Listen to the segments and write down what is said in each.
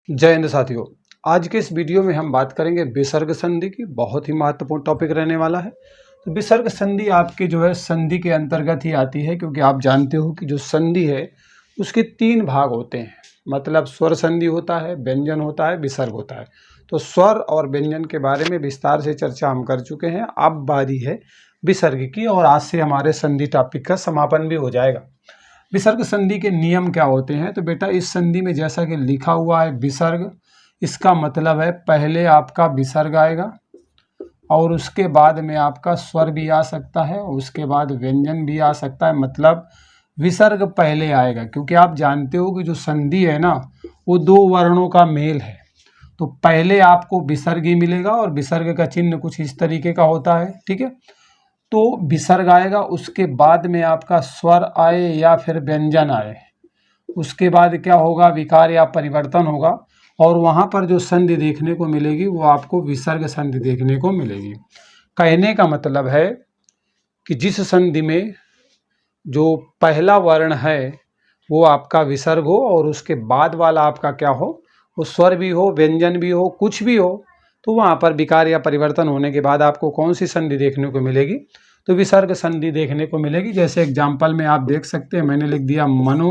जय हिंद साथियों। आज के इस वीडियो में हम बात करेंगे विसर्ग संधि की। बहुत ही महत्वपूर्ण टॉपिक रहने वाला है। तो विसर्ग संधि आपकी जो है संधि के अंतर्गत ही आती है, क्योंकि आप जानते हो कि जो संधि है उसके 3 भाग होते हैं। मतलब स्वर संधि होता है, व्यंजन होता है, विसर्ग होता है। तो स्वर और व्यंजन के बारे में विस्तार से चर्चा हम कर चुके हैं। अब बारी है विसर्ग की, और आज से हमारे संधि टॉपिक का समापन भी हो जाएगा। विसर्ग संधि के नियम क्या होते हैं? तो बेटा इस संधि में जैसा कि लिखा हुआ है विसर्ग, इसका मतलब है पहले आपका विसर्ग आएगा और उसके बाद में आपका स्वर भी आ सकता है, उसके बाद व्यंजन भी आ सकता है। मतलब विसर्ग पहले आएगा, क्योंकि आप जानते हो कि जो संधि है ना वो 2 वर्णों का मेल है। तो पहले आपको विसर्ग ही मिलेगा, और विसर्ग का चिन्ह कुछ इस तरीके का होता है। ठीक है, तो विसर्ग आएगा, उसके बाद में आपका स्वर आए या फिर व्यंजन आए, उसके बाद क्या होगा, विकार या परिवर्तन होगा, और वहाँ पर जो संधि देखने को मिलेगी वो आपको विसर्ग संधि देखने को मिलेगी। कहने का मतलब है कि जिस संधि में जो पहला वर्ण है वो आपका विसर्ग हो, और उसके बाद वाला आपका क्या हो, वो स्वर भी हो, व्यंजन भी हो, कुछ भी हो, तो वहाँ पर विकार या परिवर्तन होने के बाद आपको कौन सी संधि देखने को मिलेगी? तो विसर्ग संधि देखने को मिलेगी। जैसे एग्जाम्पल में आप देख सकते हैं, मैंने लिख दिया मनो।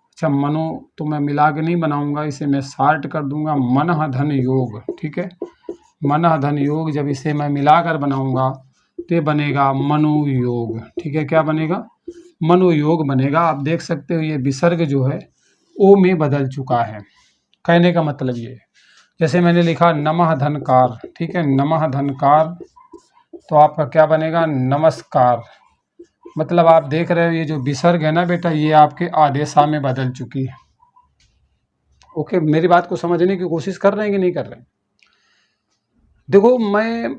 अच्छा, मनो तो मैं मिला के नहीं बनाऊंगा, इसे मैं शार्ट कर दूंगा मनः धन योग। ठीक है, मनः धन योग, जब इसे मैं मिलाकर बनाऊंगा तो ये बनेगा मनोयोग। ठीक है, क्या बनेगा? मनोयोग बनेगा। आप देख सकते हो ये विसर्ग जो है ओ में बदल चुका है। कहने का मतलब ये है, जैसे मैंने लिखा नमः धनकार। ठीक है, नमः धनकार, तो आपका क्या बनेगा? नमस्कार। मतलब आप देख रहे हो ये जो विसर्ग है ना बेटा, ये आपके आदेशा में बदल चुकी है। ओके, मेरी बात को समझने की कोशिश कर रहे हैं कि नहीं कर रहे हैं? देखो, मैं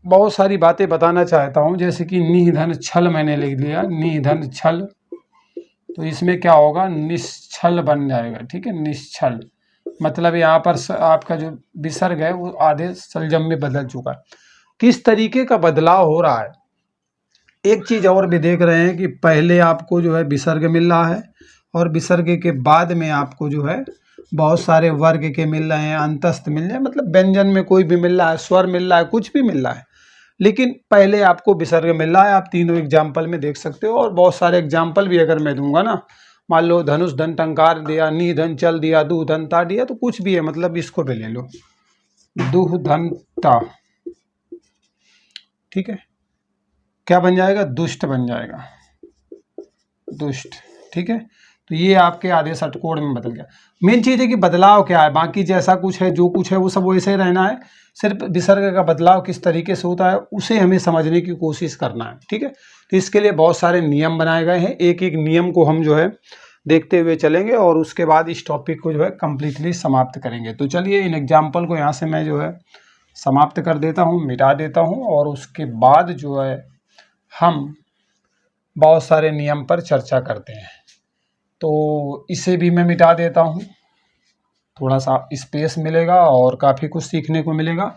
बहुत सारी बातें बताना चाहता हूँ, जैसे कि निधन छल मैंने लिख दिया, निधन छल, तो इसमें क्या होगा, निश्छल बन जाएगा। ठीक है, निश्छल, मतलब यहाँ पर आपका जो विसर्ग है वो आधे सलजम में बदल चुका है। किस तरीके का बदलाव हो रहा है? एक चीज और भी देख रहे हैं कि पहले आपको जो है विसर्ग मिल रहा है, और विसर्ग के बाद में आपको जो है बहुत सारे वर्ग के मिल रहे हैं, अंतस्थ मिल रहे हैं, मतलब व्यंजन में कोई भी मिल रहा है, स्वर मिल रहा है, कुछ भी मिल रहा है, लेकिन पहले आपको विसर्ग मिल रहा है। आप तीनों एग्जाम्पल में देख सकते हो, और बहुत सारे एग्जाम्पल भी अगर मैं दूंगा ना, मान लो धनुष धन टंकार दिया, नी धन चल दिया, दू धन ता दिया, तो कुछ भी है, मतलब इसको भी ले लो, दुह धन ता। ठीक है, क्या बन जाएगा? दुष्ट बन जाएगा, दुष्ट। ठीक है, तो ये आपके आधे षटकोण में बदल गया। मेन चीज है कि बदलाव क्या है, बाकी जैसा कुछ है, जो कुछ है वो सब वैसे ही रहना है, सिर्फ विसर्ग का बदलाव किस तरीके से होता है उसे हमें समझने की कोशिश करना है। ठीक है, तो इसके लिए बहुत सारे नियम बनाए गए हैं, एक एक नियम को हम जो है देखते हुए चलेंगे, और उसके बाद इस टॉपिक को जो है कंप्लीटली समाप्त करेंगे। तो चलिए इन एग्जाम्पल को यहाँ से मैं जो है समाप्त कर देता हूँ, मिटा देता हूँ, और उसके बाद जो है हम बहुत सारे नियम पर चर्चा करते हैं। तो इसे भी मैं मिटा देता हूँ, थोड़ा सा स्पेस मिलेगा और काफ़ी कुछ सीखने को मिलेगा।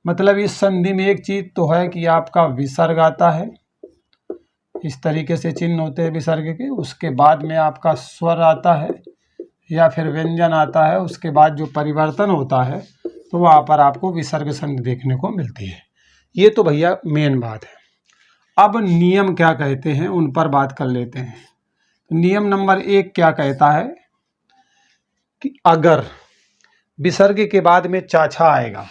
मतलब इस संधि में एक चीज़ तो है कि आपका विसर्ग आता है, इस तरीके से चिन्ह होते हैं विसर्ग के, उसके बाद में आपका स्वर आता है या फिर व्यंजन आता है, उसके बाद जो परिवर्तन होता है तो वहाँ पर आपको विसर्ग संधि देखने को मिलती है। ये तो भैया मेन बात है। अब नियम क्या कहते हैं उन पर बात कर लेते हैं। नियम नंबर 1 क्या कहता है कि अगर विसर्ग के बाद में चाछा आएगा,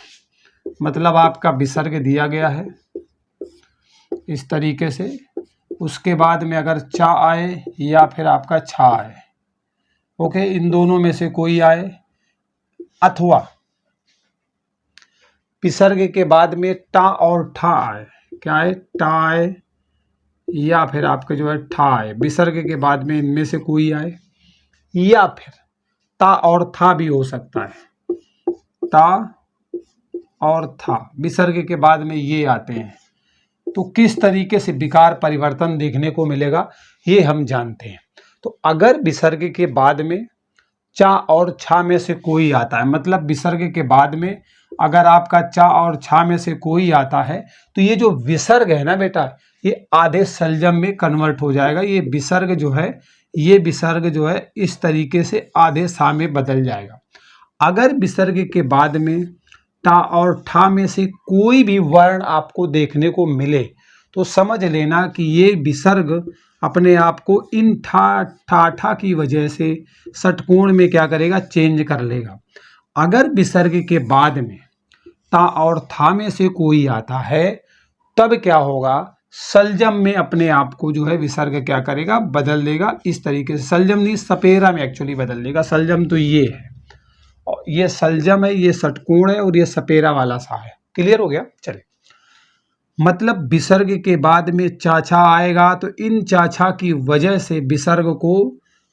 मतलब आपका विसर्ग दिया गया है इस तरीके से, उसके बाद में अगर चा आए या फिर आपका छा आए, ओके, इन दोनों में से कोई आए, अथवा विसर्ग के बाद में टा और ठा आए, क्या है, टा आए या फिर आपके जो है ठा आए, विसर्ग के बाद में इनमें से कोई आए, या फिर ता और था भी हो सकता है, ता और था विसर्ग के बाद में ये आते हैं, तो किस तरीके से विकार परिवर्तन देखने को मिलेगा ये हम जानते हैं। तो अगर विसर्ग के बाद में चा और छा में से कोई आता है, मतलब विसर्ग के बाद में अगर आपका चा और छा में से कोई आता है, तो ये जो विसर्ग है ना बेटा, ये आधे सलजम में कन्वर्ट हो जाएगा। ये विसर्ग जो है, ये विसर्ग जो है इस तरीके से आधे सा में बदल जाएगा। अगर विसर्ग के बाद में टा और ठा में से कोई भी वर्ण आपको देखने को मिले तो समझ लेना कि ये विसर्ग अपने आप को इन ठा की वजह से षटकोण में क्या करेगा, चेंज कर लेगा। अगर विसर्ग के बाद में ता और था में से कोई आता है तब क्या होगा, सलजम में अपने आप को जो है विसर्ग क्या करेगा, बदल देगा। इस तरीके से सलजम नहीं, सपेरा में एक्चुअली बदल देगा। सलजम तो ये है, और ये सलजम है, ये षटकोण है, और ये सपेरा वाला सा है। क्लियर हो गया? चलिए, मतलब विसर्ग के बाद में चाछा आएगा तो इन चाछा की वजह से विसर्ग को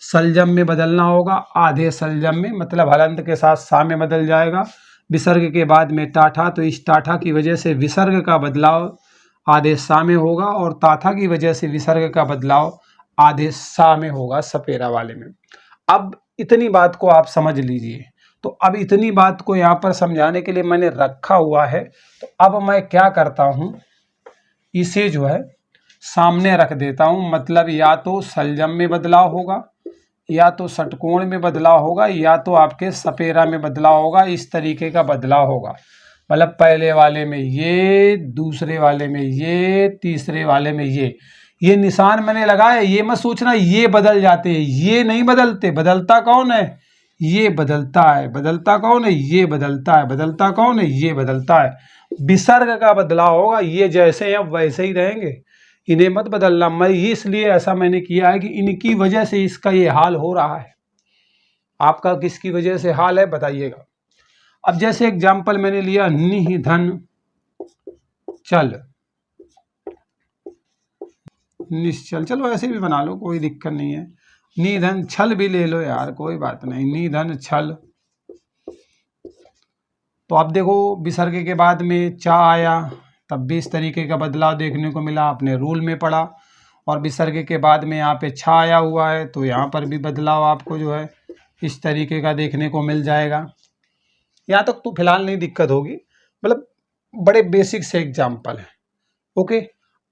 सलजम में बदलना होगा, आधे सलजम में, मतलब हलंत के साथ सा में बदल जाएगा। विसर्ग के बाद में टाठा, तो इस टाठा की वजह से विसर्ग का बदलाव आधे सा में होगा, और ताथा की वजह से विसर्ग का बदलाव आधे सा में होगा, सपेरा वाले में। अब इतनी बात को आप समझ लीजिए। तो अब इतनी बात को यहाँ पर समझाने के लिए मैंने रखा हुआ है, तो अब मैं क्या करता हूँ, इसे जो है सामने रख देता हूँ। मतलब या तो सलजम में बदलाव होगा, या तो षटकोण में बदलाव होगा, या तो आपके सपेरा में बदलाव होगा। इस तरीके का बदलाव होगा। मतलब पहले वाले में ये, दूसरे वाले में ये, तीसरे वाले में ये निशान मैंने लगाया। ये मत सोचना ये बदल जाते हैं, ये नहीं बदलते। बदलता कौन है? ये बदलता है। बदलता कौन है? ये बदलता है। बदलता कौन है? ये बदलता है। विसर्ग का बदलाव होगा। ये जैसे हैं वैसे ही रहेंगे, इन्हें मत बदलना। मैं इसलिए ऐसा मैंने किया है कि इनकी वजह से इसका ये हाल हो रहा है। आपका किसकी वजह से हाल है बताइएगा। अब जैसे एग्जाम्पल मैंने लिया, निधन चल, निश्चल, चलो ऐसे भी बना लो, कोई दिक्कत नहीं है। निधन छल भी ले लो यार, कोई बात नहीं। निधन छल, तो अब देखो विसर्ग के बाद में चा आया, तब भी इस तरीके का बदलाव देखने को मिला, अपने रूल में पड़ा। और विसर्ग के बाद में यहाँ पे छा आया हुआ है, तो यहाँ पर भी बदलाव आपको जो है इस तरीके का देखने को मिल जाएगा। यहाँ तक तो फिलहाल नहीं दिक्कत होगी, मतलब बड़े बेसिक से एग्जाम्पल है। ओके,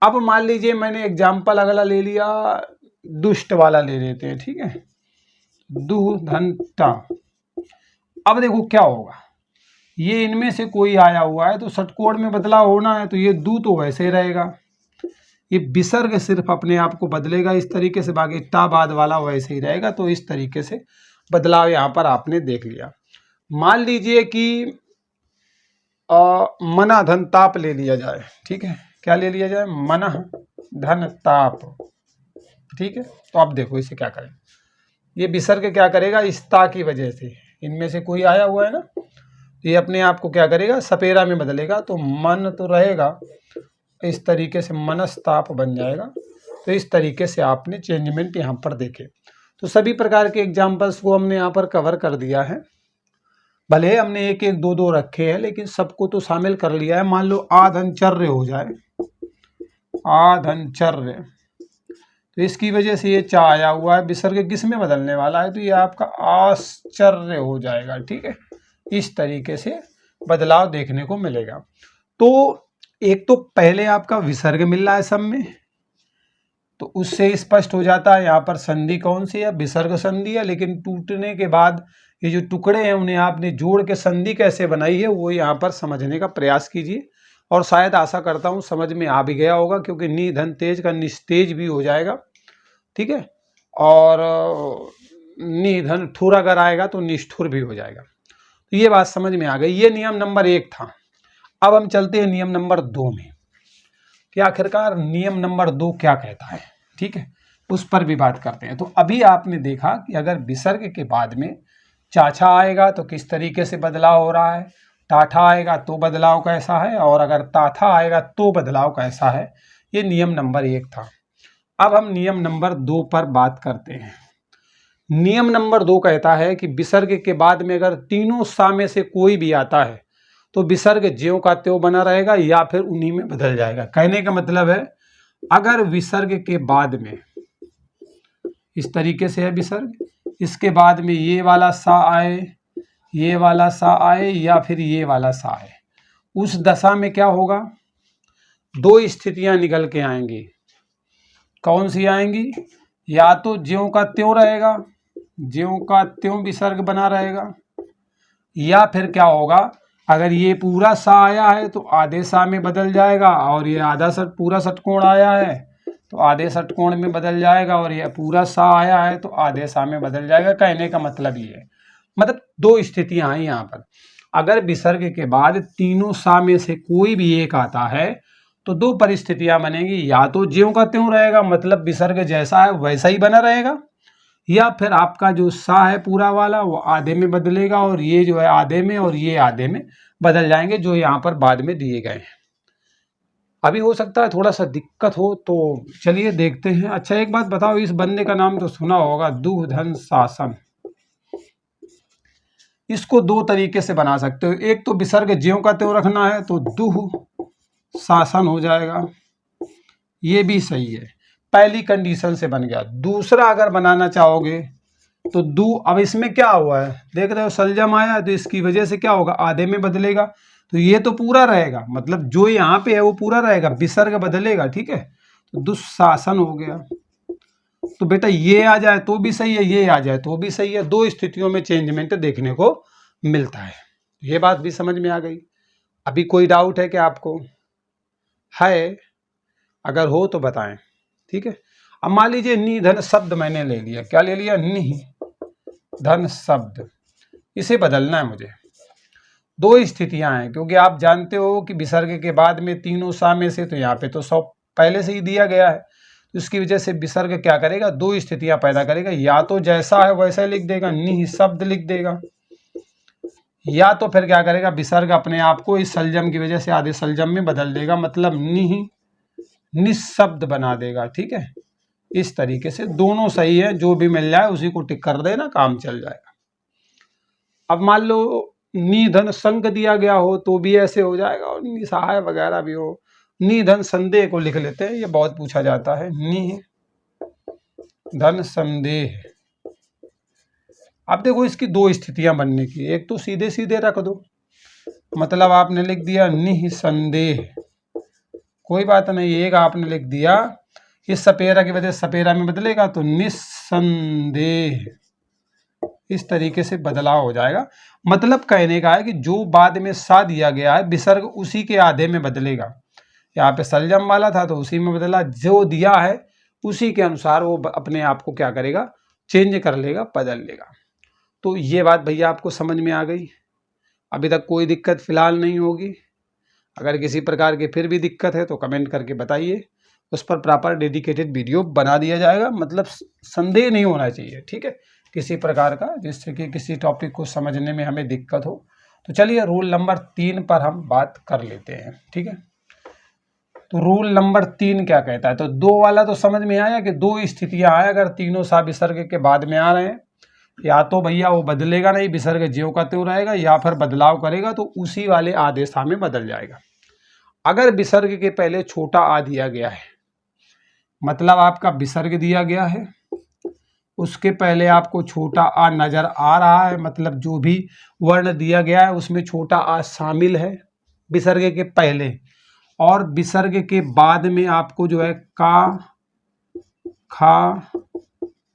अब मान लीजिए मैंने एग्जाम्पल अगला ले लिया, दुष्ट वाला ले लेते हैं, ठीक है। दु धन टा। अब देखो क्या होगा, ये इनमें से कोई आया हुआ है तो षटकोण में बदलाव होना है, तो ये दू तो वैसे ही रहेगा। ये विसर्ग सिर्फ अपने आप को बदलेगा इस तरीके से, बाकी टा बाद वाला वैसे ही रहेगा। तो इस तरीके से बदलाव यहाँ पर आपने देख लिया। मान लीजिए कि मना धन ताप ले लिया जाए, ठीक है। क्या ले लिया जाए? मना धन ताप, ठीक है। तो अब देखो इसे क्या करें, ये विसर्ग क्या करेगा, इस ता की वजह से इनमें से कोई आया हुआ है ना, ये अपने आप को क्या करेगा, सपेरा में बदलेगा। तो मन तो रहेगा, इस तरीके से मनस्ताप बन जाएगा। तो इस तरीके से आपने चेंजमेंट यहाँ पर देखे। तो सभी प्रकार के एग्जाम्पल्स को हमने यहाँ पर कवर कर दिया है। भले हमने एक एक दो दो रखे हैं, लेकिन सबको तो शामिल कर लिया है। मान लो आधनचर्य हो जाए, आधनचर्य, तो इसकी वजह से ये चा आया हुआ है। विसर्ग किस में बदलने वाला है? तो ये आपका आश्चर्य हो जाएगा, ठीक है। इस तरीके से बदलाव देखने को मिलेगा। तो एक तो पहले आपका विसर्ग मिल रहा है सब में, तो उससे स्पष्ट हो जाता है यहाँ पर संधि कौन सी है, विसर्ग संधि है। लेकिन टूटने के बाद ये जो टुकड़े हैं उन्हें आपने जोड़ के संधि कैसे बनाई है वो यहाँ पर समझने का प्रयास कीजिए। और शायद आशा करता हूँ समझ में आ भी गया होगा, क्योंकि निधन तेज का निस्तेज भी हो जाएगा, ठीक है। और निधन ठुर अगर आएगा तो निष्ठुर भी हो जाएगा। तो ये बात समझ में आ गई। ये नियम नंबर 1 था। अब हम चलते हैं नियम नंबर 2 में, कि आखिरकार नियम नंबर 2 क्या कहता है, ठीक है, उस पर भी बात करते हैं। तो अभी आपने देखा कि अगर विसर्ग के बाद में चाछा आएगा तो किस तरीके से बदलाव हो रहा है, टाठा आएगा तो बदलाव कैसा है, और अगर ताथा आएगा तो बदलाव कैसा है। ये नियम नंबर 1 था। अब हम नियम नंबर 2 पर बात करते हैं। नियम नंबर 2 कहता है कि विसर्ग के बाद में अगर तीनों सा में से कोई भी आता है तो विसर्ग ज्यों का त्यों बना रहेगा या फिर उन्हीं में बदल जाएगा। कहने का मतलब है, अगर विसर्ग के बाद में इस तरीके से है विसर्ग, इसके बाद में ये वाला सा आए, ये वाला सा आए, या फिर ये वाला सा आए, उस दशा में क्या होगा, 2 स्थितियां निकल के आएंगी। कौन सी आएंगी? या तो ज्यों का त्यों रहेगा, ज्यों का त्यों विसर्ग बना रहेगा, या फिर क्या होगा, अगर ये पूरा सा आया है तो आधे सा में बदल जाएगा, और ये आधा पूरा षटकोण आया है तो आधे षटकोण में बदल जाएगा, और ये पूरा सा आया है तो आधे सा में बदल जाएगा। कहने का मतलब ये है, मतलब दो स्थितियां हैं यहाँ पर। अगर विसर्ग के बाद तीनों सा में से कोई भी एक आता है तो दो परिस्थितियां बनेगी, या तो ज्यों का त्यों रहेगा, मतलब विसर्ग जैसा है वैसा ही बना रहेगा, या फिर आपका जो सा है पूरा वाला वो आधे में बदलेगा, और ये जो है आधे में और ये आधे में बदल जाएंगे, जो यहाँ पर बाद में दिए गए हैं। अभी हो सकता है थोड़ा सा दिक्कत हो, तो चलिए देखते हैं। अच्छा एक बात बताओ, इस बंदे का नाम तो सुना होगा, दुह धन शासन। इसको दो तरीके से बना सकते हो, एक तो विसर्ग ज्यों का त्यों रखना है तो दुह शासन हो जाएगा, ये भी सही है, पहली कंडीशन से बन गया। दूसरा अगर बनाना चाहोगे तो अब इसमें क्या हुआ है, देख रहे हो सलजम आया, तो इसकी वजह से क्या होगा, आधे में बदलेगा, तो ये तो पूरा रहेगा, मतलब जो यहाँ पे है वो पूरा रहेगा, विसर्ग बदलेगा, ठीक है, तो दुशासन हो गया। तो बेटा ये आ जाए तो भी सही है, ये आ जाए तो भी सही है, दो स्थितियों में चेंजमेंट देखने को मिलता है। ये बात भी समझ में आ गई। अभी कोई डाउट है क्या आपको? है, अगर हो तो बताएं, ठीक है। अब मान लीजिए निधन शब्द मैंने ले लिया, क्या ले लिया, निधन शब्द, इसे बदलना है मुझे। दो स्थितियां हैं, क्योंकि आप जानते हो कि विसर्ग के बाद में तीनों सा में से, तो यहाँ पे तो 100 पहले से ही दिया गया है, तो इसकी वजह से विसर्ग क्या करेगा, दो स्थितियां पैदा करेगा, या तो जैसा है वैसा लिख देगा, निह शब्द लिख देगा, या तो फिर क्या करेगा, विसर्ग अपने आप को इस सलजम की वजह से आधे सलजम में बदल देगा, मतलब निशब्द बना देगा, ठीक है। इस तरीके से दोनों सही है, जो भी मिल जाए उसी को टिक कर देना, काम चल जाएगा। अब मान लो निधन संग दिया गया हो तो भी ऐसे हो जाएगा, और निसहाय वगैरह भी हो। निधन संदेह को लिख लेते हैं, ये बहुत पूछा जाता है, निधन संदेह। अब देखो इसकी दो स्थितियां बनने की, एक तो सीधे सीधे रख दो, मतलब आपने लिख दिया निसंदेह, कोई बात नहीं, एक आपने लिख दिया इस सपेरा की वजह से सपेरा में बदलेगा तो निसंदेह, इस तरीके से बदलाव हो जाएगा। मतलब कहने का है कि जो बाद में सा दिया गया है विसर्ग उसी के आधे में बदलेगा, यहाँ पे सलजम वाला था तो उसी में बदला, जो दिया है उसी के अनुसार वो अपने आप को क्या करेगा, चेंज कर लेगा, बदल लेगा। तो ये बात भैया आपको समझ में आ गई, अभी तक कोई दिक्कत फिलहाल नहीं होगी। अगर किसी प्रकार की फिर भी दिक्कत है तो कमेंट करके बताइए, उस पर प्रॉपर डेडिकेटेड वीडियो बना दिया जाएगा, मतलब संदेह नहीं होना चाहिए, ठीक है, किसी प्रकार का, जिससे कि किसी टॉपिक को समझने में हमें दिक्कत हो। तो चलिए रूल नंबर 3 पर हम बात कर लेते हैं, ठीक है। तो रूल नंबर 3 क्या कहता है, तो दो वाला तो समझ में आया कि दो स्थितियां आए, अगर तीनों सा विसर्ग के बाद में आ रहे हैं, या तो भैया वो बदलेगा नहीं, विसर्ग ज्यों का त्यों रहेगा, या फिर बदलाव करेगा तो उसी वाले आधे सा में बदल जाएगा। अगर विसर्ग के पहले छोटा आ दिया गया है, मतलब आपका विसर्ग दिया गया है, उसके पहले आपको छोटा आ नजर आ रहा है, मतलब जो भी वर्ण दिया गया है उसमें छोटा आ शामिल है विसर्ग के पहले, और विसर्ग के बाद में आपको जो है का, खा,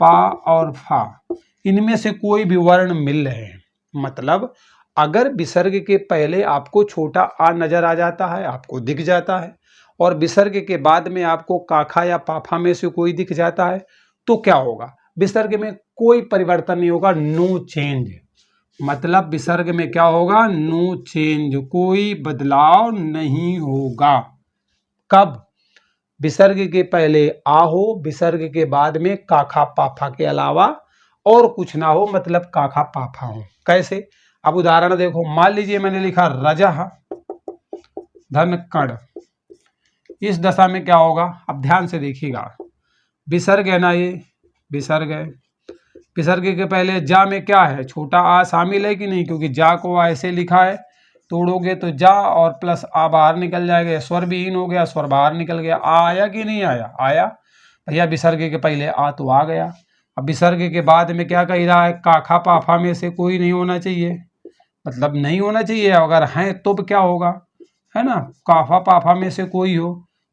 पा और फा, इनमें से कोई भी वर्ण मिल रहे हैं। मतलब अगर विसर्ग के पहले आपको छोटा आ नजर आ जाता है, आपको दिख जाता है, और विसर्ग के बाद में आपको काखा या पाफा में से कोई दिख जाता है, तो क्या होगा, विसर्ग में कोई परिवर्तन नहीं होगा, नो चेंज। मतलब विसर्ग में क्या होगा, नो चेंज, कोई बदलाव नहीं होगा। कब, विसर्ग के पहले आ हो, विसर्ग के बाद में काखा पाफा के अलावा और कुछ ना हो, मतलब काखा पाफा हो। कैसे, अब उदाहरण देखो, मान लीजिए मैंने लिखा रजह धन कण, इस दशा में क्या होगा, अब ध्यान से देखिएगा, विसर्ग है ना, ये विसर्ग है, विसर्ग के पहले जा में क्या है, छोटा आ शामिल है कि नहीं, क्योंकि जा को ऐसे लिखा है, तोड़ोगे तो जा और प्लस आ बाहर निकल जाएगा, स्वर विहीन हो गया, स्वर बाहर निकल गया, आ आया कि नहीं आया, आया भैया, विसर्ग के पहले आ तो आ गया। अब विसर्ग के बाद में क्या कह रहा है, काखा पाफा में से कोई नहीं होना चाहिए, मतलब नहीं होना चाहिए, अगर है तो क्या होगा, है ना, काफा पाफा में से कोई हो,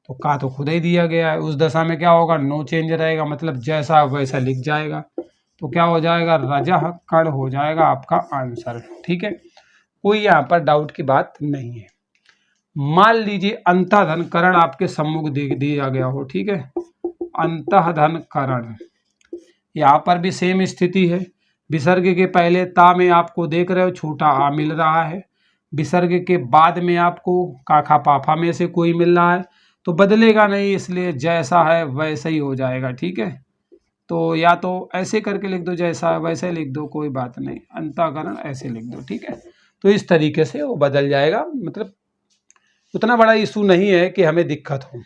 तो का तो खुद ही दिया गया है, उस दशा में क्या होगा, नो चेंज रहेगा, मतलब जैसा वैसा लिख जाएगा, तो क्या हो जाएगा, रजह कण हो जाएगा आपका आंसर, ठीक है। कोई यहाँ पर डाउट की बात नहीं है। मान लीजिए अंतःधन करण आपके सम्मुख दे दिया गया हो, ठीक है, अंतःधन करण, यहाँ पर भी सेम स्थिति है। विसर्ग के पहले ता में आपको देख रहे हो छोटा आ मिल रहा है, विसर्ग के बाद में आपको काखा पाफा में से कोई मिल रहा है, तो बदलेगा नहीं, इसलिए जैसा है वैसा ही हो जाएगा, ठीक है। तो या तो ऐसे करके लिख दो, जैसा है वैसे लिख दो, कोई बात नहीं, अंतःकरण ऐसे लिख दो, ठीक है। तो इस तरीके से वो बदल जाएगा, मतलब उतना बड़ा इशू नहीं है कि हमें दिक्कत हो।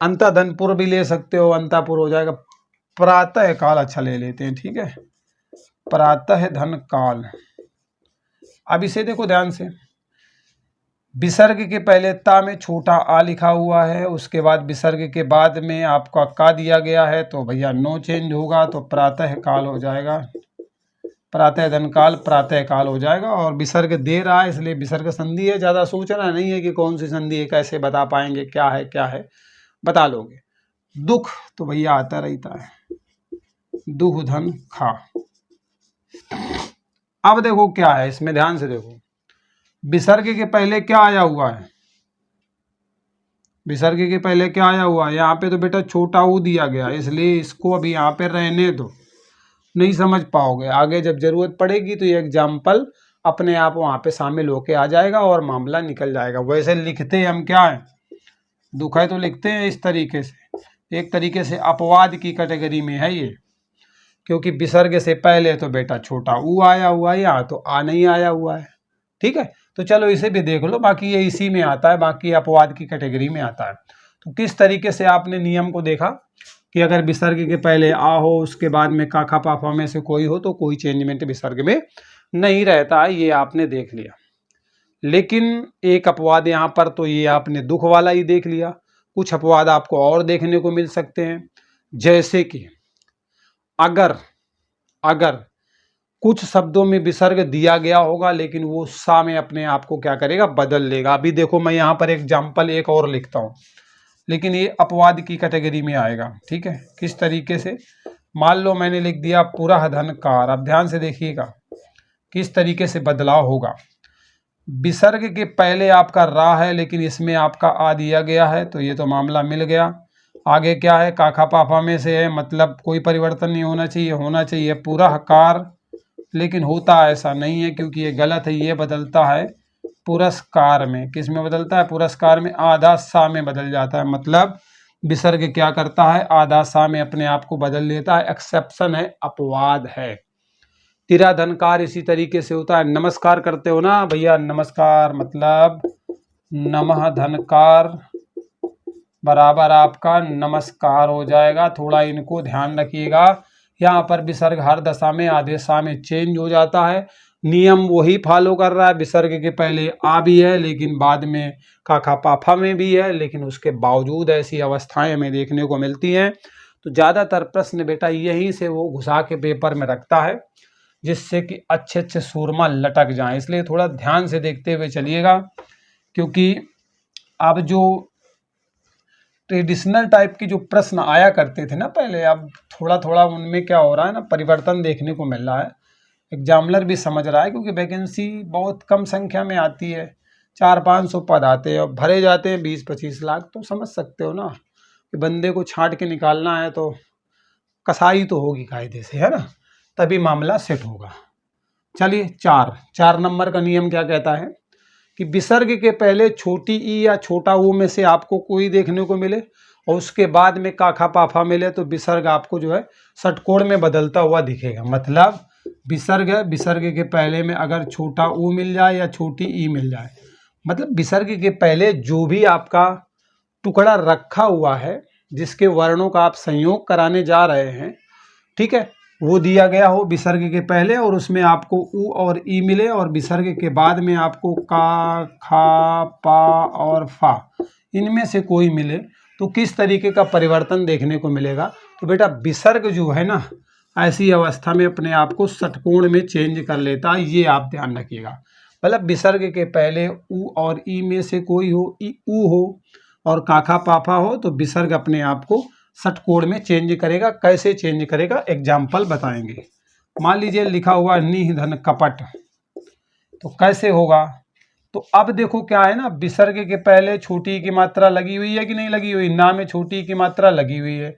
अंतःधनपुर भी ले सकते हो, अंतापुर हो जाएगा। प्रातः काल अच्छा ले लेते हैं, ठीक है, प्रातः धन काल। अब इसे देखो ध्यान से, विसर्ग के पहले ता में छोटा आ लिखा हुआ है, उसके बाद विसर्ग के बाद में आपका का दिया गया है, तो भैया नो चेंज होगा, तो प्रातः काल हो जाएगा, प्रातः धन काल प्रातः काल हो जाएगा। और विसर्ग दे रहा है इसलिए विसर्ग संधि है, ज़्यादा सोचना नहीं है कि कौन सी संधि है, कैसे बता पाएंगे, क्या है बता लोगे। दुख तो भैया आता रहता है, दुख धन खा। अब देखो क्या है इसमें, ध्यान से देखो, विसर्ग के पहले क्या आया हुआ है, विसर्ग के पहले क्या आया हुआ है, यहाँ पे तो बेटा छोटा ऊ दिया गया, इसलिए इसको अभी यहाँ पे रहने दो, नहीं समझ पाओगे, आगे जब जरूरत पड़ेगी तो ये एग्जाम्पल अपने आप वहाँ पे शामिल होके आ जाएगा और मामला निकल जाएगा। वैसे लिखते हम क्या है, दुख है तो लिखते हैं इस तरीके से, एक तरीके से अपवाद की कैटेगरी में है ये, क्योंकि विसर्ग से पहले तो बेटा छोटा ऊ आया हुआ है, यहाँ तो आ नहीं आया हुआ है, ठीक है। तो चलो इसे भी देख लो, बाकी ये इसी में आता है, बाकी अपवाद की कैटेगरी में आता है। तो किस तरीके से आपने नियम को देखा कि अगर विसर्ग के पहले आ हो, उसके बाद में काखा पाफा में से कोई हो, तो कोई चेंजमेंट विसर्ग में नहीं रहता है, ये आपने देख लिया। लेकिन एक अपवाद यहाँ पर तो ये आपने दुख वाला ही देख लिया, कुछ अपवाद आपको और देखने को मिल सकते हैं, जैसे कि अगर कुछ शब्दों में विसर्ग दिया गया होगा लेकिन वो सा में अपने आप को क्या करेगा, बदल लेगा। अभी देखो मैं यहाँ पर एग्जाम्पल एक और लिखता हूँ, लेकिन ये अपवाद की कैटेगरी में आएगा, ठीक है। किस तरीके से, मान लो मैंने लिख दिया पुरः धनकार, अब ध्यान से देखिएगा किस तरीके से बदलाव होगा। विसर्ग के पहले आपका रा है लेकिन इसमें आपका आ दिया गया है, तो ये तो मामला मिल गया। आगे क्या है, काखा पाफा में से है, मतलब कोई परिवर्तन नहीं होना चाहिए, होना चाहिए पुरः कार, लेकिन होता ऐसा नहीं है क्योंकि ये गलत है, ये बदलता है पुरस्कार में। किस में बदलता है, पुरस्कार में, आधा सा में बदल जाता है, मतलब विसर्ग क्या करता है, आधा सा में अपने आप को बदल लेता है, एक्सेप्शन है, अपवाद है। तिरा धनकार इसी तरीके से होता है, नमस्कार करते हो ना भैया, नमस्कार मतलब नमः धनकार बराबर आपका नमस्कार हो जाएगा। थोड़ा इनको ध्यान रखिएगा, यहाँ पर विसर्ग हर दशा में आधे सा में चेंज हो जाता है, नियम वही फॉलो कर रहा है, विसर्ग के पहले आ भी है लेकिन बाद में काखा पाफा में भी है, लेकिन उसके बावजूद ऐसी अवस्थाएं हमें देखने को मिलती हैं। तो ज़्यादातर प्रश्न बेटा यहीं से वो घुसा के पेपर में रखता है, जिससे कि अच्छे अच्छे सूरमा लटक जाएं, इसलिए थोड़ा ध्यान से देखते हुए चलिएगा। क्योंकि अब जो ट्रेडिशनल टाइप की जो प्रश्न आया करते थे ना पहले, अब थोड़ा थोड़ा उनमें क्या हो रहा है ना, परिवर्तन देखने को मिल रहा है। एग्जामिनर भी समझ रहा है, क्योंकि वैकेंसी बहुत कम संख्या में आती है, 400-500 पद आते हैं और भरे जाते हैं 20-25 लाख। तो समझ सकते हो ना कि बंदे को छांट के निकालना है तो कसाई तो होगी कायदे से, है ना, तभी मामला सेट होगा। चलिए, 4 नंबर का नियम क्या कहता है कि विसर्ग के पहले छोटी ई या छोटा ऊ में से आपको कोई देखने को मिले और उसके बाद में काखा पाफा मिले, तो विसर्ग आपको जो है षटकोण में बदलता हुआ दिखेगा। मतलब विसर्ग के पहले में अगर छोटा ऊ मिल जाए या छोटी ई मिल जाए, मतलब विसर्ग के पहले जो भी आपका टुकड़ा रखा हुआ है, जिसके वर्णों का आप संयोग कराने जा रहे हैं, ठीक है, वो दिया गया हो विसर्ग के पहले और उसमें आपको उ और ई मिले, और विसर्ग के बाद में आपको का, खा, पा और फा, इनमें से कोई मिले, तो किस तरीके का परिवर्तन देखने को मिलेगा। तो बेटा विसर्ग जो है ना, ऐसी अवस्था में अपने आप को षटकोण में चेंज कर लेता है, ये आप ध्यान रखिएगा। मतलब विसर्ग के पहले उ और ई में से कोई हो, ई उ हो और काखा पाफा हो, तो विसर्ग अपने आप को षटकोण में चेंज करेगा। कैसे चेंज करेगा, एग्जाम्पल बताएंगे। मान लीजिए लिखा हुआ निधन कपट, तो कैसे होगा? तो अब देखो क्या है ना, विसर्ग के पहले छोटी की मात्रा लगी हुई है कि नहीं लगी हुई? ना में छोटी की मात्रा लगी हुई है,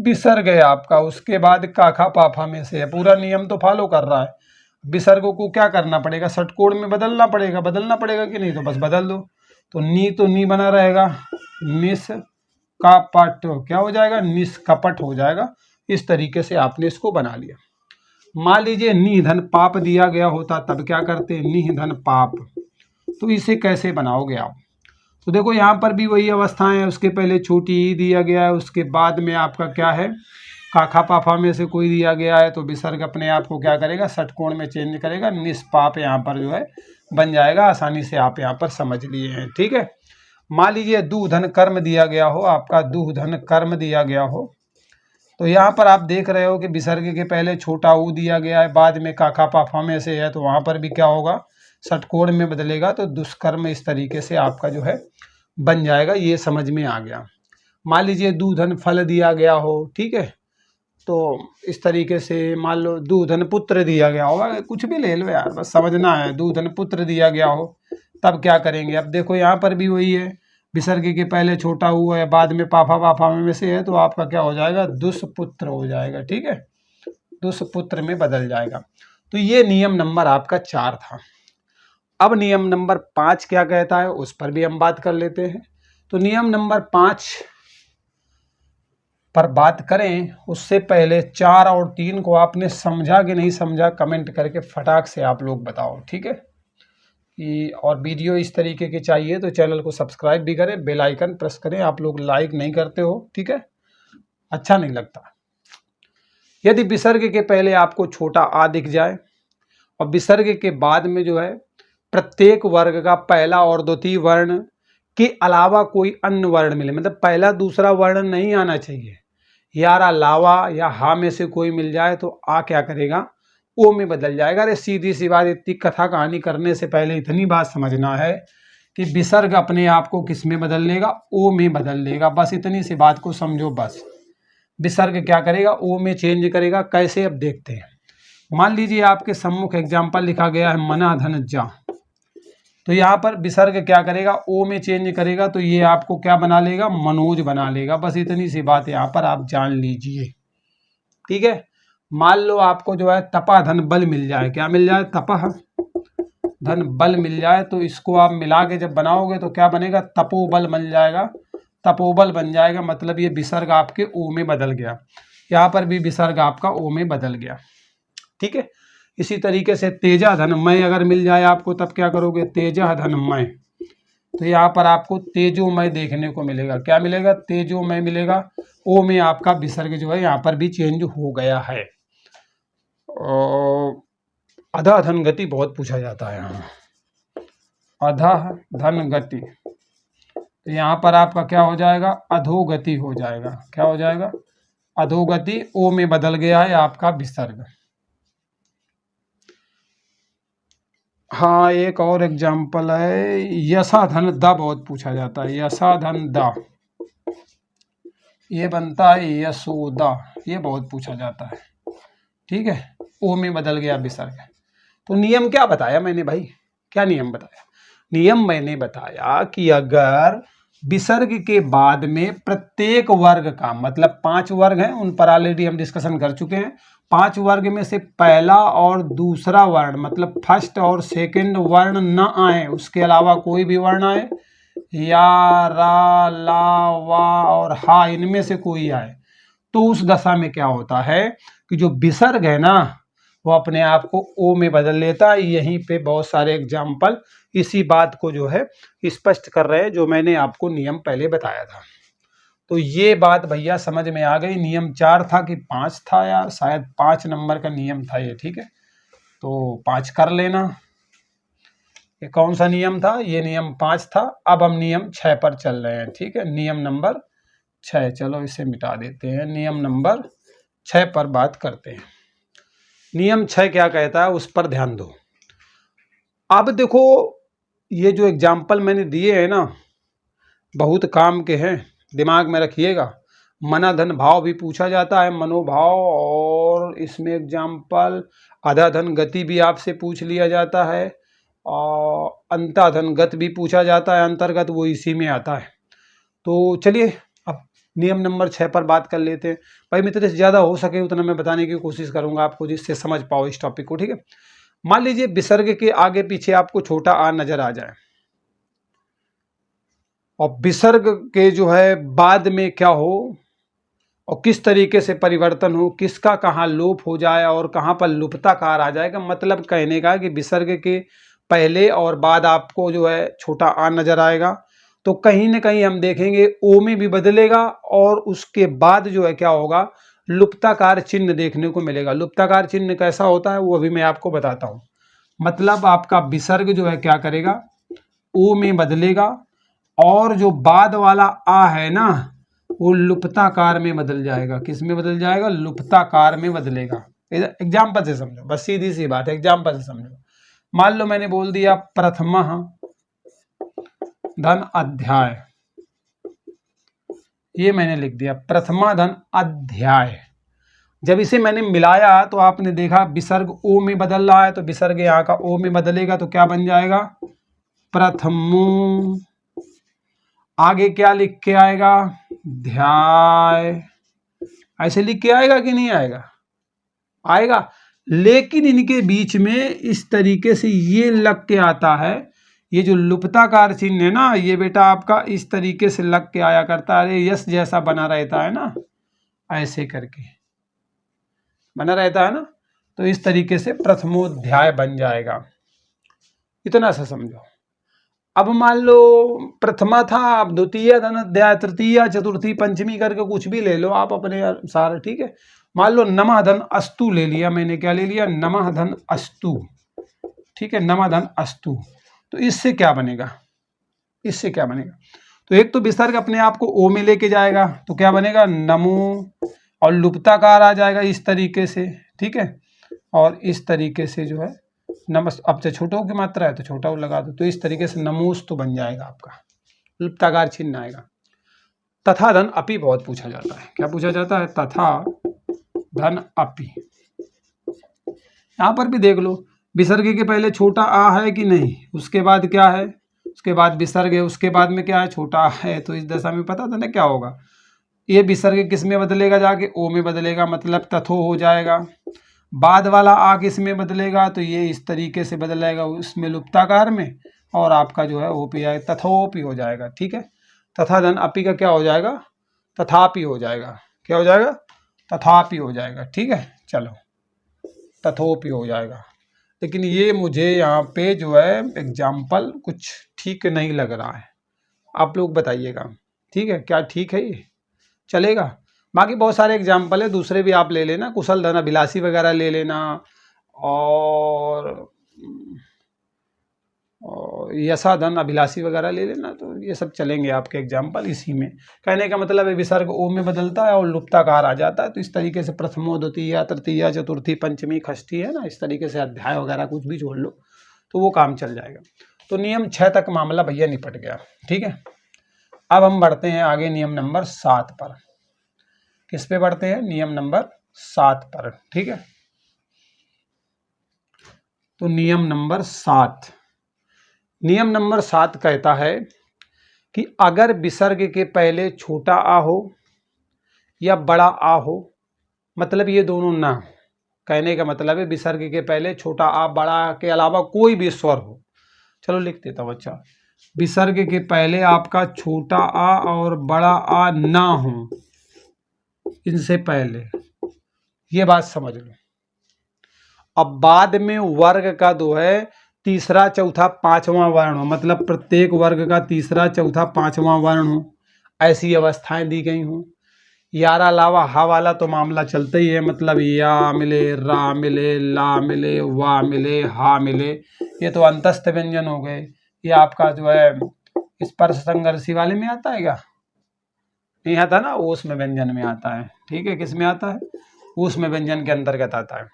विसर्ग है आपका, उसके बाद काखा पाफा में से है, पूरा नियम तो फॉलो कर रहा है। विसर्गों को क्या करना पड़ेगा? षटकोण में बदलना पड़ेगा कि नहीं? तो बस बदल दो, तो नी बना रहेगा, निस का पट क्या हो जाएगा? निष्कपट हो जाएगा। इस तरीके से आपने इसको बना लिया। मान लीजिए निधन पाप दिया गया होता, तब क्या करते? निधन पाप। तो इसे कैसे बनाओगे आप? तो देखो यहाँ पर भी वही अवस्थाएं है, उसके पहले छोटी ई दिया गया है, उसके बाद में आपका क्या है? काखा पाफा में से कोई दिया गया है, तो विसर्ग अपने आप को क्या करेगा? षटकोण में चेंज करेगा, निष्पाप यहाँ पर जो है बन जाएगा। आसानी से आप यहाँ पर समझ लिए हैं, ठीक है। मान लीजिए दूधन कर्म दिया गया हो, आपका दूधन कर्म दिया गया हो, तो यहाँ पर आप देख रहे हो कि विसर्ग के पहले छोटा ऊ दिया गया है, बाद में काखा पाफा में से है, तो वहाँ पर भी क्या होगा? षटकोण में बदलेगा, तो दुष्कर्म इस तरीके से आपका जो है बन जाएगा। ये समझ में आ गया। मान लीजिए दूधन फल दिया गया हो, ठीक है, तो इस तरीके से मान लो दूधन पुत्र दिया गया होगा, कुछ भी ले लो यार, बस समझना है। दूधन पुत्र दिया गया हो, तब क्या करेंगे? अब देखो यहाँ पर भी वही है, विसर्ग के पहले छोटा हुआ है, बाद में पाफा पाफा में से है, तो आपका क्या हो जाएगा? दुष्पुत्र हो जाएगा, ठीक है, दुष्पुत्र में बदल जाएगा। तो ये नियम नंबर आपका 4 था। अब नियम नंबर 5 क्या कहता है, उस पर भी हम बात कर लेते हैं। तो नियम नंबर 5 पर बात करें उससे पहले 4 और 3 को आपने समझा कि नहीं समझा, कमेंट करके फटाक से आप लोग बताओ, ठीक है। कि और वीडियो इस तरीके की चाहिए तो चैनल को सब्सक्राइब भी करें, बेल आइकन प्रेस करें। आप लोग लाइक नहीं करते हो, ठीक है, अच्छा नहीं लगता। यदि विसर्ग के पहले आपको छोटा आ दिख जाए और विसर्ग के बाद में जो है प्रत्येक वर्ग का पहला और द्वितीय वर्ण के अलावा कोई अन्य वर्ण मिले, मतलब पहला दूसरा वर्ण नहीं आना चाहिए, यार अलावा या हा में से कोई मिल जाए, तो आ क्या करेगा? ओ में बदल जाएगा। अरे सीधी सी बात, इतनी कथा कहानी करने से पहले इतनी बात समझना है कि विसर्ग अपने आप को किस में बदल लेगा? ओ में बदल लेगा। बस इतनी सी बात को समझो। बस विसर्ग क्या करेगा? ओ में चेंज करेगा। कैसे? अब देखते हैं। मान लीजिए आपके सम्मुख एग्जाम्पल लिखा गया है मना धन जा, तो यहाँ पर विसर्ग क्या करेगा? ओ में चेंज करेगा, तो ये आपको क्या बना लेगा? मनोज बना लेगा। बस इतनी सी बात यहाँ पर आप जान लीजिए, ठीक है। मान लो आपको जो है तपा धन बल मिल जाए, क्या मिल जाए? तपह धन बल मिल जाए, तो इसको आप मिला के जब बनाओगे तो क्या बनेगा? तपोबल बन जाएगा, तपोबल बन जाएगा। मतलब ये विसर्ग आपके ओ में बदल गया। यहाँ पर भी विसर्ग आपका ओ में बदल गया, ठीक है। इसी तरीके से तेजा धनमय अगर मिल जाए आपको, तब क्या करोगे? तेजा धनमय, तो यहाँ पर आपको तेजोमय देखने को मिलेगा। क्या मिलेगा? तेजोमय मिलेगा। ओ में आपका विसर्ग जो है यहाँ पर भी चेंज हो गया है। अधा धन गति बहुत पूछा जाता है यहाँ, अधा धन गति, तो यहाँ पर आपका क्या हो जाएगा? अधोगति हो जाएगा। क्या हो जाएगा? अधोगति। ओ में बदल गया है आपका विसर्ग। हाँ, एक और एग्जाम्पल है, यशा धन दा बहुत पूछा जाता है। यशा धन दा, ये बनता है यशोदा, ये बहुत पूछा जाता है, ठीक है। ओ में बदल गया विसर्ग। तो नियम क्या बताया मैंने भाई? क्या नियम बताया? नियम मैंने बताया कि अगर विसर्ग के बाद में प्रत्येक वर्ग का, मतलब 5 वर्ग हैं, उन पर ऑलरेडी हम डिस्कशन कर चुके हैं, 5 वर्ग में से पहला और दूसरा वर्ण, मतलब फर्स्ट और सेकंड वर्ण न आए, उसके अलावा कोई भी वर्ण आए, या रा ला वा और हा, इनमें से कोई आए, तो उस दशा में क्या होता है कि जो विसर्ग है ना, वो अपने आप को ओ में बदल लेता है। यहीं पे बहुत सारे एग्जाम्पल इसी बात को जो है स्पष्ट कर रहे हैं, जो मैंने आपको नियम पहले बताया था। तो ये बात भैया समझ में आ गई। नियम 4 था कि 5 था यार, शायद 5 नंबर का नियम था ये, ठीक है। तो 5 कर लेना। ये कौन सा नियम था? ये नियम 5 था। अब हम नियम 6 पर चल रहे हैं, ठीक है। नियम नंबर 6, चलो इसे मिटा देते हैं। नियम नंबर 6 पर बात करते हैं। नियम 6 क्या कहता है, उस पर ध्यान दो। अब देखो, ये जो एग्जाम्पल मैंने दिए हैं ना, बहुत काम के हैं, दिमाग में रखिएगा। मना धन भाव भी पूछा जाता है, मनोभाव, और इसमें एग्जाम्पल अधा धन गति भी आपसे पूछ लिया जाता है, और अंता धन गत भी पूछा जाता है अंतर्गत, वो इसी में आता है। तो चलिए अब नियम नंबर 6 पर बात कर लेते हैं। भाई मित्र, ज़्यादा हो सके उतना मैं बताने की कोशिश करूंगा आपको, जिससे समझ पाओ इस टॉपिक को, ठीक है। मान लीजिए विसर्ग के आगे पीछे आपको छोटा आ नजर आ जाए, और विसर्ग के जो है बाद में क्या हो और किस तरीके से परिवर्तन हो, किसका कहाँ लोप हो जाए और कहाँ पर लुप्ताकार आ जाएगा। मतलब कहने का कि विसर्ग के पहले और बाद आपको जो है छोटा आ नजर आएगा, तो कहीं ना कहीं हम देखेंगे ओ में भी बदलेगा, और उसके बाद जो है क्या होगा, लुप्ताकार चिन्ह देखने को मिलेगा। लुप्ताकार चिन्ह कैसा होता है वो अभी मैं आपको बताता हूँ। मतलब आपका विसर्ग जो है क्या करेगा, ओ में बदलेगा, और जो बाद वाला आ है ना, वो लुप्ताकार में बदल जाएगा। किस में बदल जाएगा, लुप्ताकार में बदलेगा। एग्जाम्पल से समझो, बस सीधी सी बात है, एग्जाम्पल से समझो। मान लो मैंने बोल दिया प्रथमा धन अध्याय, ये मैंने लिख दिया प्रथमा धन अध्याय। जब इसे मैंने मिलाया तो आपने देखा विसर्ग ओ में बदल रहा है, तो विसर्ग यहाँ का ओ में बदलेगा तो क्या बन जाएगा, प्रथमो। आगे क्या लिख के आएगा, ध्याय। ऐसे लिख के आएगा कि नहीं आएगा, आएगा। लेकिन इनके बीच में इस तरीके से ये लग के आता है, ये जो लुप्ताकार चिन्ह है ना, ये बेटा आपका इस तरीके से लग के आया करता है, यस जैसा बना रहता है ना, ऐसे करके बना रहता है ना, तो इस तरीके से प्रथमोध्याय बन जाएगा। इतना सा समझो। अब मान लो प्रथमा था, अब द्वितीय धन अध्याय, तृतीय, चतुर्थी, पंचमी करके कुछ भी ले लो आप अपने अनुसार, ठीक है। मान लो नमः धन अस्तु ले लिया मैंने, क्या ले लिया, नमः धन अस्तु, ठीक है, नमः धन अस्तु। तो इससे क्या बनेगा, इससे क्या बनेगा, तो एक तो विसर्ग अपने आप को ओ में लेके जाएगा, तो क्या बनेगा, नमो, और लुप्ताकार आ जाएगा इस तरीके से, ठीक है। और इस तरीके से जो है नमस्, अब से छोटा की मात्रा है तो छोटा लगा दो, तो इस तरीके से नमोस्तु बन जाएगा आपका, लुप्ताकार चिन्ह आएगा। तथा धन अपि बहुत पूछा जाता है, क्या पूछा जाता है, तथा धन अपि। यहां पर भी देख लो, विसर्ग के पहले छोटा आ है कि नहीं, उसके बाद क्या है, उसके बाद विसर्ग है, उसके बाद में क्या है, छोटा आ है। तो इस दशा में पता था ना क्या होगा, ये विसर्ग किस में बदलेगा, जाके ओ में बदलेगा, मतलब तथो हो जाएगा। बाद वाला आ किस में बदलेगा, तो ये इस तरीके से बदलेगा उसमें लुप्ताकार में, और आपका जो है ओपी आएगा, तथोपि हो जाएगा, ठीक है। तथा धन अपि का क्या हो जाएगा, तथापि हो जाएगा, क्या हो जाएगा, तथापि हो जाएगा, ठीक है। चलो तथोपि हो जाएगा। लेकिन ये मुझे यहाँ पे जो है एग्जाम्पल कुछ ठीक नहीं लग रहा है, आप लोग बताइएगा, ठीक है, क्या ठीक है ये चलेगा। बाकी बहुत सारे एग्जाम्पल है, दूसरे भी आप ले लेना, कुशल धन अभिलाषी वगैरह ले लेना, और यशा धन अभिलाषी वगैरह ले लेना, तो ये सब चलेंगे आपके एग्जाम्पल इसी में। कहने का मतलब है विसर्ग ओ में बदलता है और लुप्ताकार आ जाता है, तो इस तरीके से प्रथमो, द्वितीय, तृतीय, चतुर्थी, पंचमी, षष्ठी है ना, इस तरीके से अध्याय वगैरह कुछ भी जोड़ लो तो वो काम चल जाएगा। तो नियम 6 तक मामला भैया निपट गया, ठीक है। अब हम बढ़ते हैं आगे नियम नंबर 7 पर। किस पे बढ़ते हैं, नियम नंबर 7 पर, ठीक है। तो नियम नंबर 7, नियम नंबर 7 कहता है कि अगर विसर्ग के पहले छोटा आ हो या बड़ा आ हो, मतलब ये दोनों ना, कहने का मतलब है विसर्ग के पहले छोटा आ बड़ा के अलावा कोई भी स्वर हो। चलो लिख देता हूँ, अच्छा, विसर्ग के पहले आपका छोटा आ और बड़ा आ ना हो, इनसे पहले, ये बात समझ लो। अब बाद में वर्ग का जो है तीसरा, चौथा, पांचवा वर्ण हो, मतलब प्रत्येक वर्ग का तीसरा, चौथा, पांचवा वर्ण हो, ऐसी अवस्थाएं दी गई हों। यार अलावा हा वाला तो मामला चलता ही है, मतलब या मिले, रा मिले, ला मिले, वा मिले, हा मिले, ये तो अंतस्थ व्यंजन हो गए। ये आपका जो है स्पर्श संघर्षी वाले में आता है क्या, नहीं आता ना, ऊष्म व्यंजन में आता है, ठीक है। किस में आता है, ऊष्म व्यंजन के अंतर्गत आता है।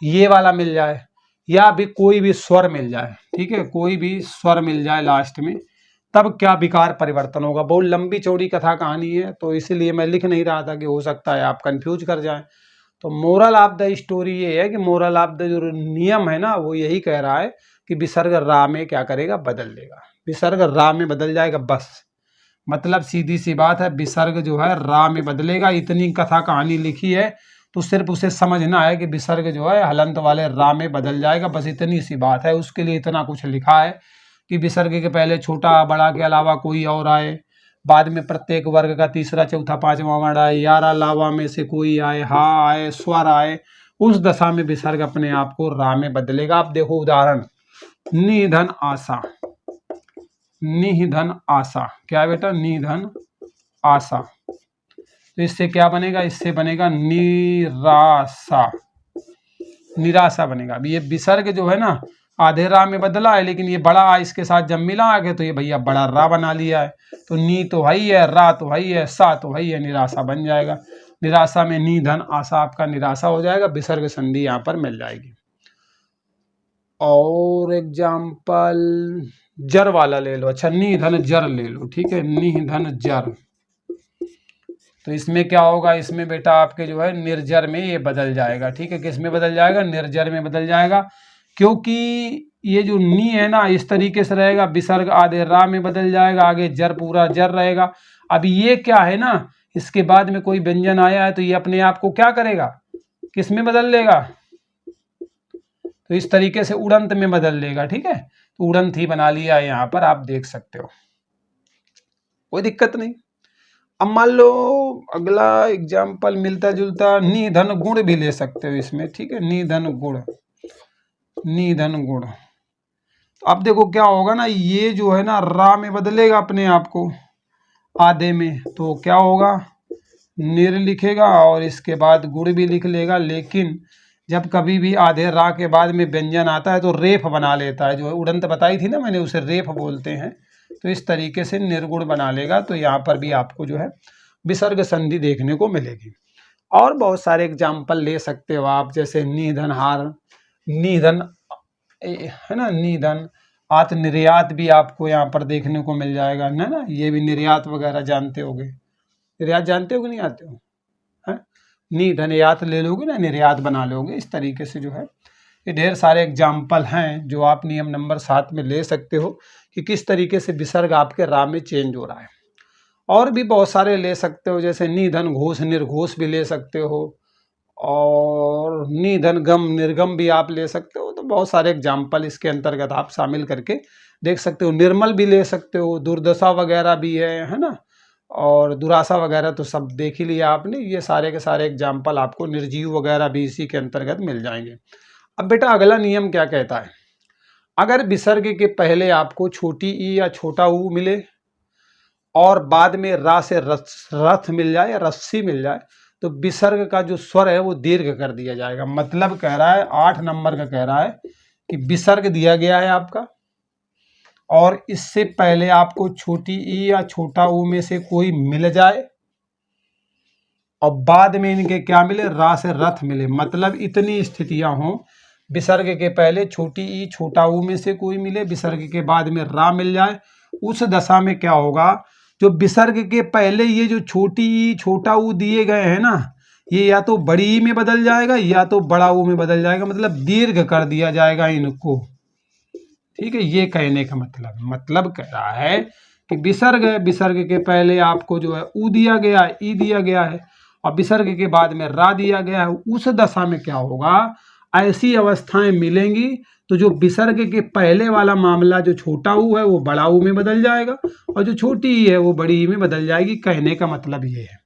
ये वाला मिल जाए, या भी कोई भी स्वर मिल जाए, ठीक है, कोई भी स्वर मिल जाए लास्ट में, तब क्या विकार परिवर्तन होगा। बहुत लंबी चौड़ी कथा कहानी है, तो इसीलिए मैं लिख नहीं रहा था कि हो सकता है आप कंफ्यूज कर जाएं। तो मोरल ऑफ द स्टोरी ये है कि मोरल ऑफ द जो नियम है ना, वो यही कह रहा है कि विसर्ग रा में क्या करेगा, बदल देगा। विसर्ग रा में बदल जाएगा, बस मतलब सीधी सी बात है, विसर्ग जो है रा में बदलेगा। इतनी कथा कहानी लिखी है तो सिर्फ उसे समझना है कि विसर्ग जो है हलंत वाले रा में बदल जाएगा, बस इतनी सी बात है। उसके लिए इतना कुछ लिखा है कि विसर्ग के पहले छोटा बड़ा के अलावा कोई और आए, बाद में प्रत्येक वर्ग का तीसरा चौथा पांचवा वर्ण आए, यारा लावा में से कोई आए, हा आए, स्वर आए, उस दशा में विसर्ग अपने आप को रा में बदलेगा। आप देखो उदाहरण, निधन आशा, निधन आशा, क्या है बेटा, निधन आशा। तो इससे क्या बनेगा, इससे बनेगा निराशा, निराशा बनेगा। अब ये विसर्ग जो है ना आधे रा में बदला है, लेकिन ये बड़ा आ इसके साथ जब मिला आगे तो ये भैया बड़ा रा बना लिया है। तो नी तो है ही है, रा तो है ही है, सा तो है ही है, निराशा बन जाएगा। निराशा में निधन आशा आपका निराशा हो जाएगा, विसर्ग संधि यहाँ पर मिल जाएगी। और एग्जाम्पल जर वाला ले लो। अच्छा, निधन जर ले लो, ठीक है, निधन जर। तो इसमें क्या होगा, इसमें बेटा आपके जो है निर्जर में ये बदल जाएगा, ठीक है। किस में बदल जाएगा, निर्जर में बदल जाएगा, क्योंकि ये जो नी है ना इस तरीके से रहेगा, विसर्ग आधे रा में बदल जाएगा, आगे जर पूरा जर रहेगा। अब ये क्या है ना, इसके बाद में कोई व्यंजन आया है तो ये अपने आप को क्या करेगा, किस में बदल लेगा, तो इस तरीके से उड़ंत में बदल लेगा, ठीक है। तो उड़ंत ही बना लिया है यहाँ पर, आप देख सकते हो, कोई दिक्कत नहीं। अब मान लो अगला एग्जाम्पल मिलता जुलता, निधन गुण भी ले सकते हो इसमें, ठीक है, निधन गुण, निधन गुण। तो अब देखो क्या होगा ना, ये जो है ना रा में बदलेगा अपने आप को आधे में, तो क्या होगा, निर लिखेगा और इसके बाद गुण भी लिख लेगा। लेकिन जब कभी भी आधे रा के बाद में व्यंजन आता है तो रेफ बना लेता है, जो उड़ंत बताई थी ना मैंने, उसे रेफ बोलते हैं। तो इस तरीके से निर्गुण बना लेगा। तो यहाँ पर भी आपको जो है विसर्ग संधि देखने को मिलेगी। और बहुत सारे एग्जाम्पल ले सकते हो आप, जैसे निधन हार, निधन है ना, निधन आत निर्यात भी आपको यहाँ पर देखने को मिल जाएगा ना। ये भी निर्यात वगैरह जानते होगे, निर्यात जानते हो कि नहीं आते हो, है निधन यात ले लोगे ना, निर्यात बना लोगे। इस तरीके से जो है ये ढेर सारे एग्जाम्पल हैं जो आप नियम नंबर 7 में ले सकते हो कि किस तरीके से विसर्ग आपके रा में चेंज हो रहा है। और भी बहुत सारे ले सकते हो, जैसे निधन घोष निर्घोष भी ले सकते हो, और निधन गम निर्गम भी आप ले सकते हो। तो बहुत सारे एग्जाम्पल इसके अंतर्गत आप शामिल करके देख सकते हो। निर्मल भी ले सकते हो, दुर्दशा वगैरह भी है ना, और दुराशा वगैरह तो सब देख ही लिया आपने। ये सारे के सारे एग्जाम्पल आपको, निर्जीव वगैरह भी इसी के अंतर्गत मिल जाएंगे। अब बेटा अगला नियम क्या कहता है, अगर विसर्ग के पहले आपको छोटी ई या छोटा ऊ मिले और बाद में रा से रथ मिल जाए या रस्सी मिल जाए, तो विसर्ग का जो स्वर है वो दीर्घ कर दिया जाएगा। मतलब कह रहा है 8 नंबर का कह रहा है कि विसर्ग दिया गया है आपका, और इससे पहले आपको छोटी ई या छोटा ऊ में से कोई मिल जाए और बाद में इनके क्या मिले, रा से रथ मिले। मतलब इतनी स्थितियां हों, विसर्ग के पहले छोटी ई छोटा ऊ में से कोई मिले, विसर्ग के बाद में रा मिल जाए। उस दशा में क्या होगा, जो विसर्ग के पहले ये जो छोटी ई छोटा ऊ दिए गए हैं ना, ये या तो बड़ी ई में बदल जाएगा या तो बड़ा ऊ में बदल जाएगा, मतलब दीर्घ कर दिया जाएगा इनको, ठीक है। ये कहने का मतलब कह रहा है कि विसर्ग है, विसर्ग के पहले आपको जो है ऊ दिया गया है, ई दिया गया है, और विसर्ग के बाद में रा दिया गया है। उस दशा में क्या होगा, ऐसी अवस्थाएं मिलेंगी तो जो विसर्ग के पहले वाला मामला जो छोटा ऊ है वो बड़ा ऊ में बदल जाएगा, और जो छोटी ई है वो बड़ी ई में बदल जाएगी। कहने का मतलब ये है।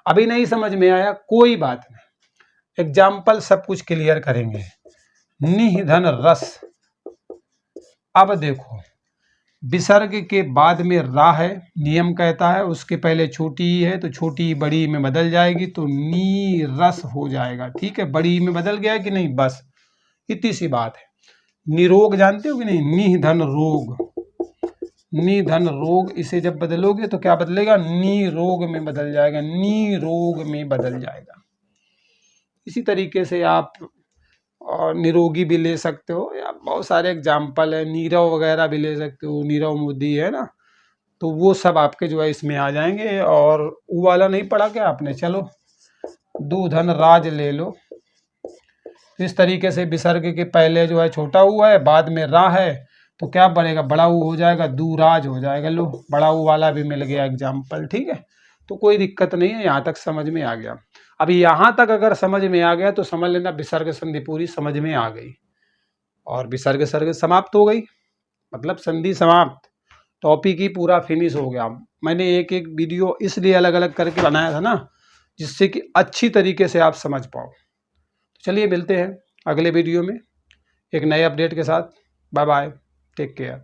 अभी नहीं समझ में आया, कोई बात नहीं, एग्जाम्पल सब कुछ क्लियर करेंगे। निधन रस, अब देखो विसर्ग के बाद में रा है, नियम कहता है उसके पहले छोटी ई है, तो छोटी ई बड़ी ई में बदल जाएगी, तो नी रस हो जाएगा, ठीक है। बड़ी ई में बदल गया कि नहीं, बस इतनी सी बात है। निरोग जानते हो कि नहीं, निधन रोग, निधन रोग, इसे जब बदलोगे तो क्या बदलेगा, नी रोग में बदल जाएगा, नी रोग में बदल जाएगा। इसी तरीके से आप और निरोगी भी ले सकते हो, या बहुत सारे एग्जाम्पल है, नीरव वगैरह भी ले सकते हो, नीरव मोदी है ना, तो वो सब आपके जो है इसमें आ जाएंगे। और वो वाला नहीं पढ़ा क्या आपने? चलो, दूधन राज ले लो। इस तरीके से विसर्ग के पहले जो है छोटा हुआ है, बाद में रा है, तो क्या बनेगा? बड़ा ऊ हो जाएगा, दूराज हो जाएगा। लो, बड़ा ऊ वाला भी मिल गया एग्जाम्पल। ठीक है, तो कोई दिक्कत नहीं है, यहाँ तक समझ में आ गया। अभी यहाँ तक अगर समझ में आ गया तो समझ लेना विसर्ग संधि पूरी समझ में आ गई, और विसर्ग सर्ग समाप्त हो गई, मतलब संधि समाप्त। टॉपिक ही पूरा फिनिश हो गया। मैंने एक एक वीडियो इसलिए अलग अलग करके बनाया था ना, जिससे कि अच्छी तरीके से आप समझ पाओ। चलिए मिलते हैं अगले वीडियो में एक नए अपडेट के साथ। Bye bye, take care.